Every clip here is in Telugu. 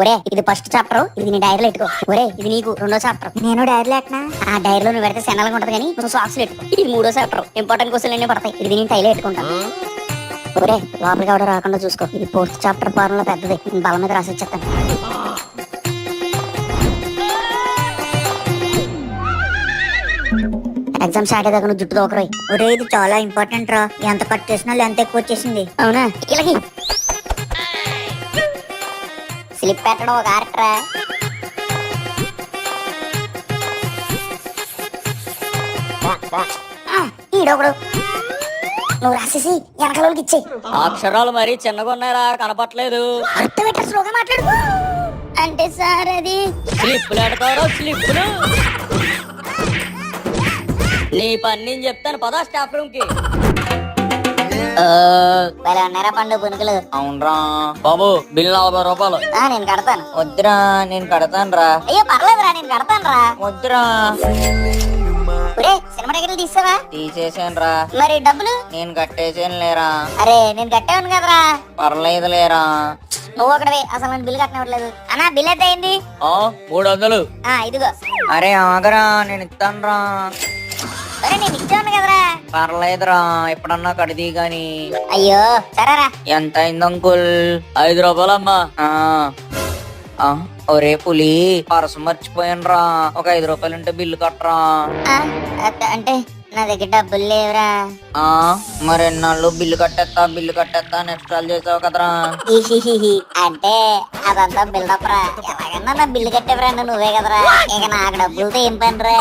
ఒరే ఇది ఫస్ట్ చాప్టర్, ఇది నీ డైరీలో పెట్టుకో. ఒరే ఇది నీకు రెండో చాప్టర్. నేను డైరీలో ఎట్నా? ఆ డైరీలో నువ్వు పెడితే సెనలుగా ఉంటది కానీ నువ్వు సాక్స్ పెట్టుకో. ఇది మూడో చాప్టర్, ఇంపార్టెంట్ క్వశ్చన్ అన్నీ పడతాయి. ఇది నేను టైలో పెట్టుకుంటాను. ఒరే లోపలికి ఎవడో రాకుండా చూసుకో. ఇది ఫోర్త్ చాప్టర్ ఫార్ములా పెద్దది, నేను బలం మీద రాసి వచ్చేస్తాను. ఎగ్జామ్ స్టార్ట్ అయ్యాక నువ్వు జుట్టు దోకరోయ్. ఒరే ఇది చాలా ఇంపార్టెంట్ రా, ఎంత కట్ చేసినా ఎంత ఎక్కువ వచ్చేసింది. అవునా? ఇలాగి స్లిప్ పెట్టడం ఒక ఆర్టరా. ఈడొకడు నువ్వు రాసేసి వెనకలోకి ఇచ్చేయి. అక్షరాలు మరీ చిన్నగా ఉన్నాయరా, కనపట్లేదు. అర్థం పెట్ట స్లోగా మాట్లాడు. అంటే సార్ అది స్లిప్పులు ఎడతారో స్లిప్పులు. నీ పని నేను చెప్తాను, పదా స్టాఫ్ రూమ్ కి. భలే ఉన్నారా పండు పునుకులు. అవునరా బాబు, బిల్ 40 రూపాయలు. నేను కడతాను. వద్దురా, నేను కడతాను రా. అయ్యో పర్లేదురా, నేను కడతాను రా. వద్దురా. ఒరే సినిమా టికెట్లు తీసావా? తీసేసాను రా. మరి డబ్బులు? నేను కట్టేసాను లేరా. అరే నేను కట్టేవాను కదరా. పర్లేదు లేరా. నువ్వు ఒకటివి, అసలు నేను బిల్లు కట్టనివ్వట్లేదు. అన్నా బిల్ ఎంత అయింది? 300. ఇదిగో. అరే ఆగరా, నేను ఇస్తాను రా. అరే నేను ఇచ్చాను కదరా. పర్లేదురా, ఎప్పుడన్నా కడిది గాని. అయ్యో సరేరా. ఎంత అయింది అంకుల్? 5 రూపాయలమ్మా. ఒరే పులి, పరసు మర్చిపోయాను రా. ఒక 5 రూపాయలు ఉంటే బిల్లు కట్టరా. అంటే నా దగ్గర డబ్బులు లేవురా. మరి ఎన్నాళ్ళు బిల్లు కట్టేస్తా నెక్స్ట్ కాల్ చేసావు కదరా. అంటే అదంతా బిల్డప్ రా. ఎలాగన్నా నా బిల్లు కట్టే ఫ్రెండ్ నువ్వే కదరా. ఇక నాకు డబ్బులతో ఏం పని రా.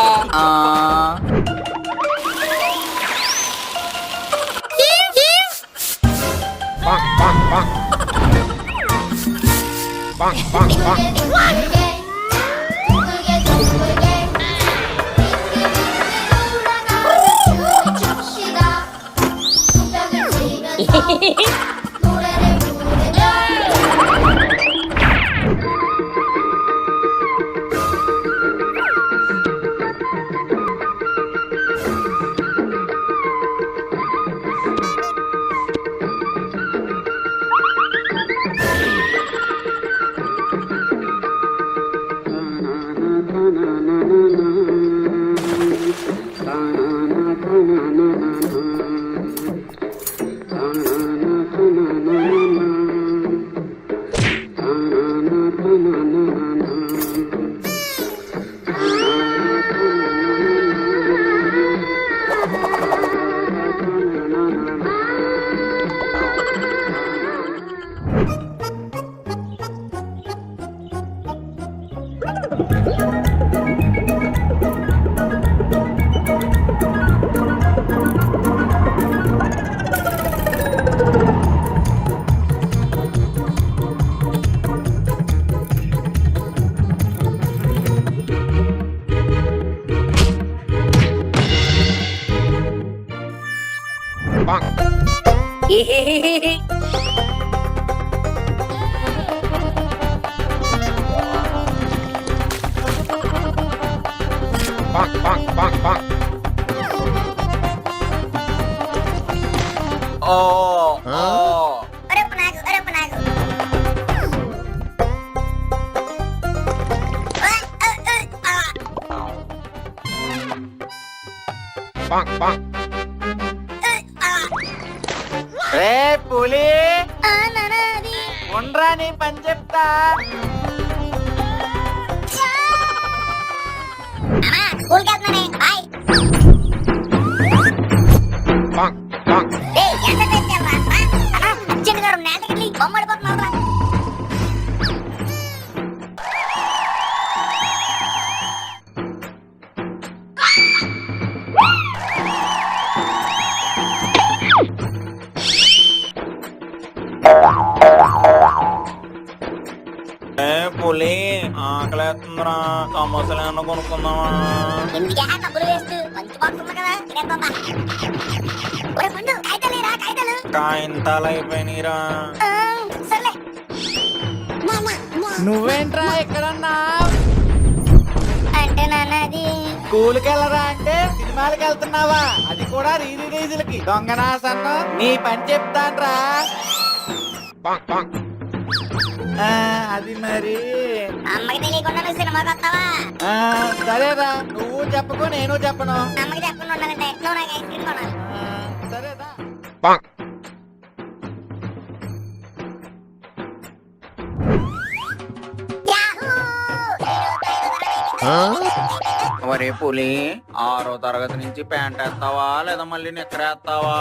రే పులి, ఉండరా నీ పని చెప్తా. స్కూల్కి వెళ్తున్నానే, బాయ్. అర్జెంట్ గా నేతకెళ్ళి బొమ్మడిపోతున్నావు. పులి ఆకలేస్తుందిరా, సమోసాలు ఏమన్నా కొనుక్కుందామా? ఎందుకే డబ్బులు వేస్ట్, మంచి బాక్స్ ఉంది కదా, తినేద్దాం. ఒరే పండు, కాగితాలు లేరా, కాగితాలు? కాయింతాలు అయిపోయినాయిరా. సర్లే. నువ్వేంట్రా ఎక్కడన్నా? అంటే నాన్న అది స్కూల్కి వెళ్ళరా అంటే సినిమాలకి వెళ్తున్నావా? అది కూడా రీజులకి. దొంగనాసన్ను నీ పని చెప్తాన్రా. అది మరి అమ్మకి తెలియకుండా నువ్వు సినిమాకి వస్తావా? సరేరా, నువ్వు చెప్పకు నేను చెప్పను. అమ్మకి చెప్పకుండా ఉండాలంటే నువ్వు నాకు ఐస్ క్రీమ్ కొనాలి. సరేదా. ఒరే పులి, 6వ తరగతి నుంచి ప్యాంట్ వేస్తావా లేదా మళ్ళీ నిక్కరేస్తావా?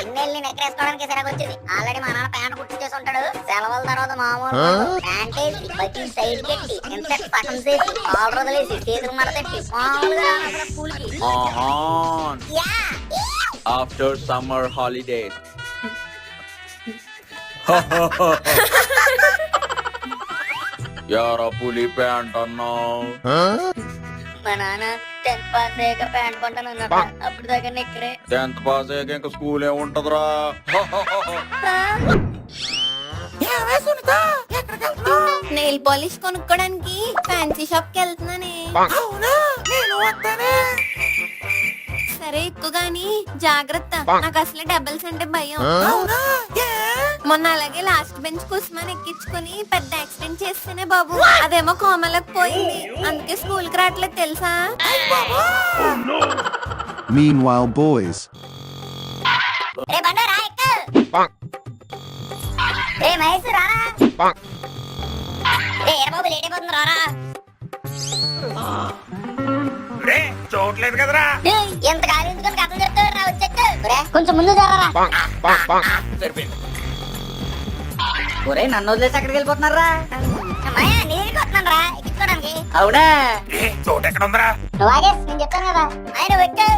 ఇన్నెళ్ళి నెక్కరేసుకోవడానికి సరిగా వచ్చింది. ఆల్రెడీ మా నాన్న ప్యాంట్ కుట్టి చేసి ఉంటాడు. సెలవుల తర్వాత మామూలు ప్యాంట్ వేసి బట్టి సైడ్ పెట్టి ఇన్సెట్ పక్కన చేసి ఆర్డర్ వదిలేసి చేతులు మడతెట్టి మామూలుగా స్కూల్కి. After summer holidays. యారా పులి ప్యాంట్ అన్నావు? మా నాన్న 10th పాస్ అయ్యాక ప్యాంట్ కొంటాను అన్నట్టు. అప్పుడు దాకా నెక్కరే. 10th పాస్ అయ్యాక ఇంకా స్కూల్ ఏముంటదిరా? నెయిల్ పాలిష్ కొనుక్కోడానికి ఫ్యాన్సీ షాప్ కి వెళ్తున్నానే. సరే ఎక్కువ గాని జాగ్రత్త, నాకు అసలే డబల్స్ అంటే భయం. మొన్న అలాగే లాస్ట్ బెంచ్ కుస్మాన్ ఎక్కించుకుని పెద్ద యాక్సిడెంట్ చేస్తేనే బాబు, అదేమో కోమలకు పోయింది. అందుకే స్కూల్ కి రావట్లేదు తెలుసా. Meanwhile, boys. రే బండ రా ఎక్కు. రే మహేష్ రారా. రే ఎర బాబు లేట్ అయిపోతుంది రారా. చూడలేదు కదరా. ఎంత కాదు ఎందుకని కథలు చెప్తాడు రా వచ్చెక్కు. కొంచెం ముందు జరరా. సరిపోయింది. ఒరే, నన్ను వదిలేసి ఎక్కడికి వెళ్ళిపోతున్నారా? అమ్మాయ నీ దగ్గరికి వస్తున్నాను రా ఎక్కించుకోవడానికి. అవునా? చోటు ఎక్కడ ఉందిరా? నువ్వు ఆగేసి నేను చెప్తాను కదా. ఆయన ఎక్కు.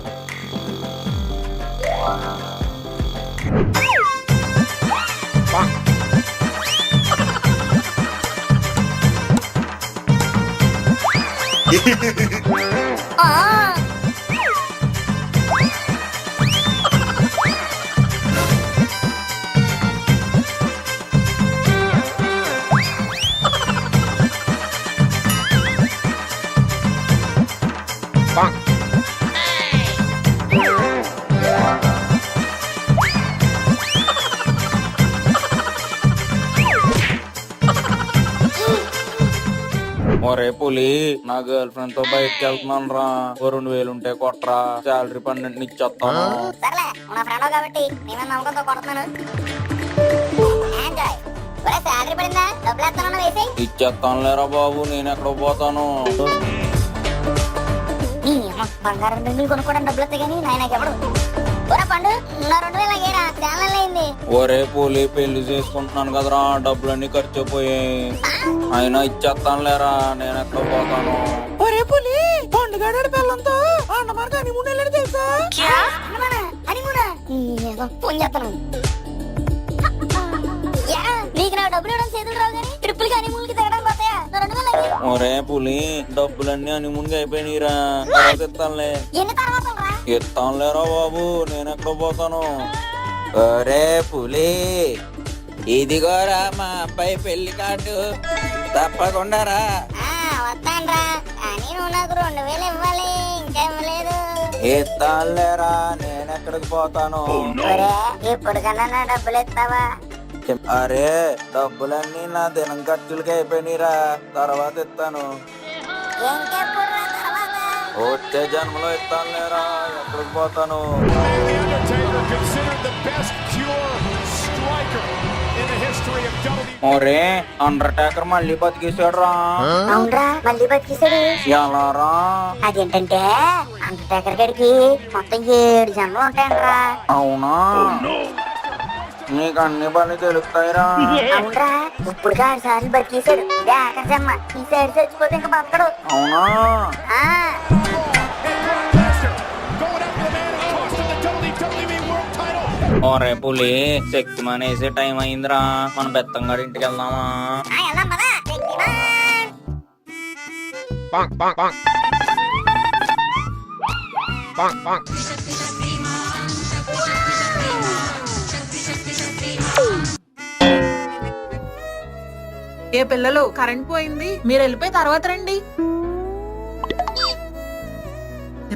ఒరే పులి, నా గర్ల్ ఫ్రెండ్ తో బయటకి వెళ్తున్నాను రా. 2000 ఉంటే కొట్రా, శాలరీ 12 ఇచ్చేస్తాను. సర్లే నా ఫ్రెండ్ కాబట్టి నేను నమ్మకంతో కొడుతున్నాను. ఎంజాయ్. ఒరే శాలరీ పడిందా? డబ్బులు ఎత్తానన్నా వేసి. ఇచ్చేస్తాను లేరా బాబు, నేను ఎక్కడ పోతాను? నీ అమ్మ బంగారం బిల్లులు కొనుక్కోవడానికి డబ్బులు వస్తాయి కానీ నాయనకెవడు. ఒరే పండు నా 2000 ఏడా ఛానల్ అయింది. ఒరే పులి, పెళ్లి చేసుకుంటున్నాను కదరా, డబ్బులన్నీ ఖర్చు అయిపోయాయి. అయినా ఇచ్చేస్తాను లేరా, నేను ఎక్కడ పోతాను? ఒరే పులి, పండుగ పిల్లలతో అన్నమాట అని ముందు తెలుసా? ఫోన్ చేస్తాను. నీకు నా డబ్బులు ఇవ్వడం చేతులు రావు కానీ ట్రిప్పుల్ కానీ మూలకి తిరగడానికి పోతాయా? 2000 ఒరే పులి, డబ్బులన్నీ అని ముందు అయిపోయినాయిరా, తర్వాత ఇస్తానులే. ఎన్ని తర్వాత రా? ఇస్తానులేరా బాబు, నేను ఎక్కడ పోతాను? ఒరే పులి, ఇదిగోరా మా అబ్బాయి పెళ్లి కార్డు, తప్పకుండా రా. వస్తాను రా, కానీ నువ్వు నాకు 2000 ఇవ్వాలి, ఇంకేం లేదు. ఇస్తానులేరా, నేను ఎక్కడికి పోతాను? ఎప్పటికన్నా నా డబ్బులు ఇస్తావా? అరే, డబ్బులన్నీ నా దినం ఖర్చులకి అయిపోయినాయిరా, తర్వాత ఇస్తాను. ఇంకెప్పుడు రా తర్వాత? వచ్చే జన్మలో ఇస్తాను లేరా, ఎక్కడికి పోతాను? ఒరే, అండర్టేకర్ మళ్ళీ బతికేశాడు రా. అవునరా, మళ్ళీ బతికేశాడు. ఎలా రా? అదేంటంటే అండర్టేకర్ గడికి మొత్తం 7 జన్మలు ఉంటాయంట్రా. అవునా? నీకు అన్ని పని తెలుస్తాయిరా. అవునరా, ఇప్పుడు 6 సార్లు బతికేశాడు. ఆఖరి జన్మ ఈ సైడ్ చచ్చిపోతే ఇంకా బతకడు. అవునా? ఆ ఒరే పులి, శక్తిమాన్ వేసే టైం అయిందిరా, మన బెత్తంగాడి ఇంటికి వెళ్దామా? వెళ్దాం పద. ఏ పిల్లలు, కరెంట్ పోయింది, మీరు వెళ్ళిపోయి తర్వాత రండి.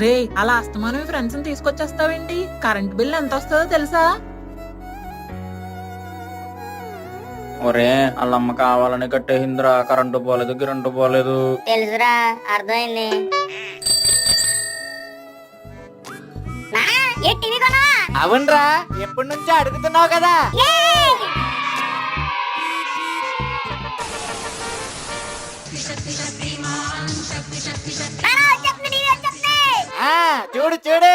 రే, అలా అస్తమానం ఫ్రెండ్స్ ని తీసుకొచ్చేస్తావేంటి? కరెంట్ బిల్ ఎంత వస్తుందో తెలుసా? ఒరే వాళ్ళమ్మ కావాలని కట్టేసిందిరా, కరెంటు పోలేదు గిరంటు పోలేదు. తెలుసురా, అర్థమైంది. నానా, ఏ టీవీ కొనా? అవునరా, ఎప్పటి నుంచో అడుగుతున్నావు కదా. నానా, వచ్చేస్తుంది, టీవీ వచ్చేస్తుంది. ఆ చూడు చూడు.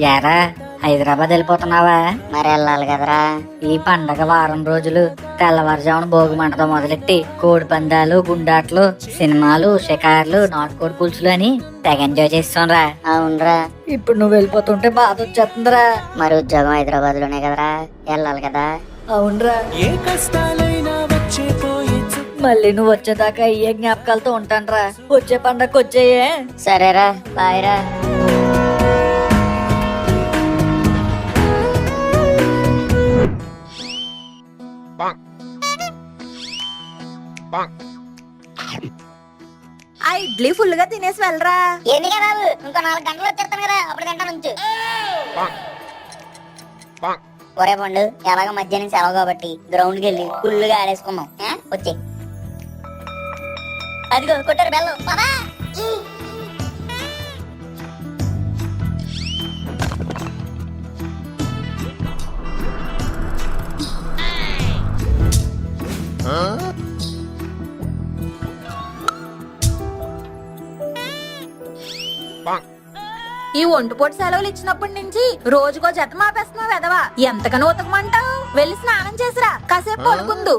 యారా హైదరాబాద్ వెళ్ళిపోతున్నావా? మరి వెళ్ళాలి కదరా. ఈ పండగ వారం రోజులు తెల్లవారుజామున భోగి మంటతో మొదలెట్టి కోడి పందాలు, గుండాట్లు, సినిమాలు, షికార్లు, నాటుకోడి పులుసులు అని తెగ ఎంజాయ్ చేస్తాంరా. అవునరా. ఇప్పుడు నువ్వు వెళ్ళిపోతుంటే బాధ వచ్చేస్తుందిరా. మరి ఉద్యోగం హైదరాబాద్ లోనే కదరా, వెళ్ళాలి కదా. అవునరా, మళ్ళీ నువ్వు వచ్చేదాకా ఏ జ్ఞాపకాలతో ఉంటానరా. వచ్చే పండగకి వచ్చేయే. సరేరా, బాయ్ రా. ఆ ఇడ్లీ ఫుల్ గా తినేసి వెళ్ళరా. ఎందుకే బాబు, ఇంకో 4 గంటలు వచ్చేస్తాను కదా, అప్పుడు తింటా నుంచి. ఒరే పండు, ఎలాగ మధ్యాహ్నం సెలవు కాబట్టి గ్రౌండ్ కి వెళ్ళి ఫుల్గా ఆడేసుకున్నాం. వచ్చి అదిగో కొట్టారు బెల్లం. పదా. ఈ ఒంటిపూట సెలవులు ఇచ్చినప్పటి నుంచి రోజుకో జత మాపేస్తున్నావు ఎదవా. ఎంతకనో ఉతకమంటావు? వెళ్ళి స్నానం చేసిరా, కాసేపు పడుకుందు.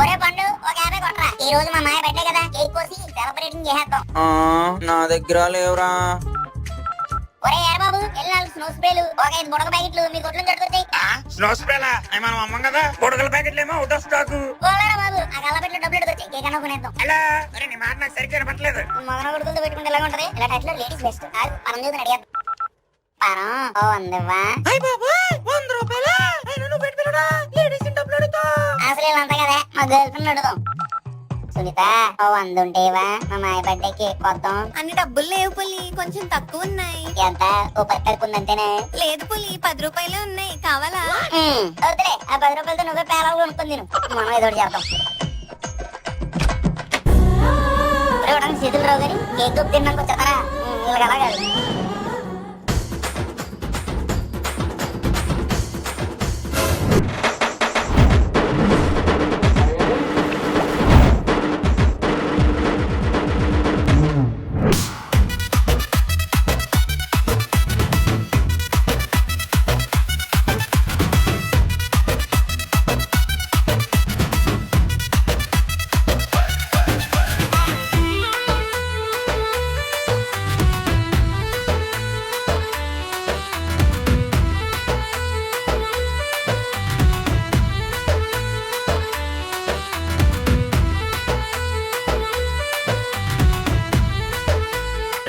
ఒరే పండు, ఒక 50 కొట్టరా. ఈ రోజు మా మాయ పెట్టే కదా, కేక్ కోసి సెలబ్రేటింగ్ చేసేద్దాం. నా దగ్గర లేవురా. ఒరే ఏర బాబు, వెళ్ళి 4 స్నో స్ప్రేలు, ఒక 5 బుడగ ప్యాకెట్లు మీ కొట్లో జట్టుకొచ్చాయి. స్నో స్ప్రేలా? మనం అమ్మం కదా, బుడగల ప్యాకెట్లు ఏమో అవుట్ ఆఫ్ స్టాక్. పోలేరా బాబు, ఆ గల్లపెట్లో డబ్బులు ఎట్టుకొచ్చాయి, కేక్ అన్న కొనేద్దాం. అలా నీ మాట నాకు సరిగ్గా పట్టలేదు. మగన కొడుకులతో పెట్టుకుంటే ఎలా ఉంటది? ఇలా టైట్లో లేడీస్ బెస్ట్. అది పరం చూసి అడిగారు. పరం ఓ వందవా? అసలు వీళ్ళంతా కదా, మా గర్ల్ ఫ్రెండ్ అడుగుదాం. సునీత, ఓ 100 ఉంటేవా? మా మాయ బర్త్డే కేక్ కొద్దాం. అన్ని డబ్బులు లేవు పులి, కొంచెం తక్కువ ఉన్నాయి. ఎంత? ఓ 10 కలుపుకుందంతేనే. లేదు పులి, 10 రూపాయలే ఉన్నాయి, కావాలా? వద్దులే, ఆ 10 రూపాయలతో నువ్వే పేలాలు కొనుక్కుంది. మనం ఏదో ఒకటి చేద్దాం. ఇవ్వడానికి చేతులు రావు కానీ కేక్ దుప్పు తిన్నాక వచ్చేస్తారా? వీళ్ళకి అలా కాదు.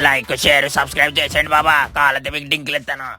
లైక్ షేర్ సబ్స్క్రైబ్ చేసేయండి బాబా, కావాలంటే మీకు డింకులు ఇస్తాను.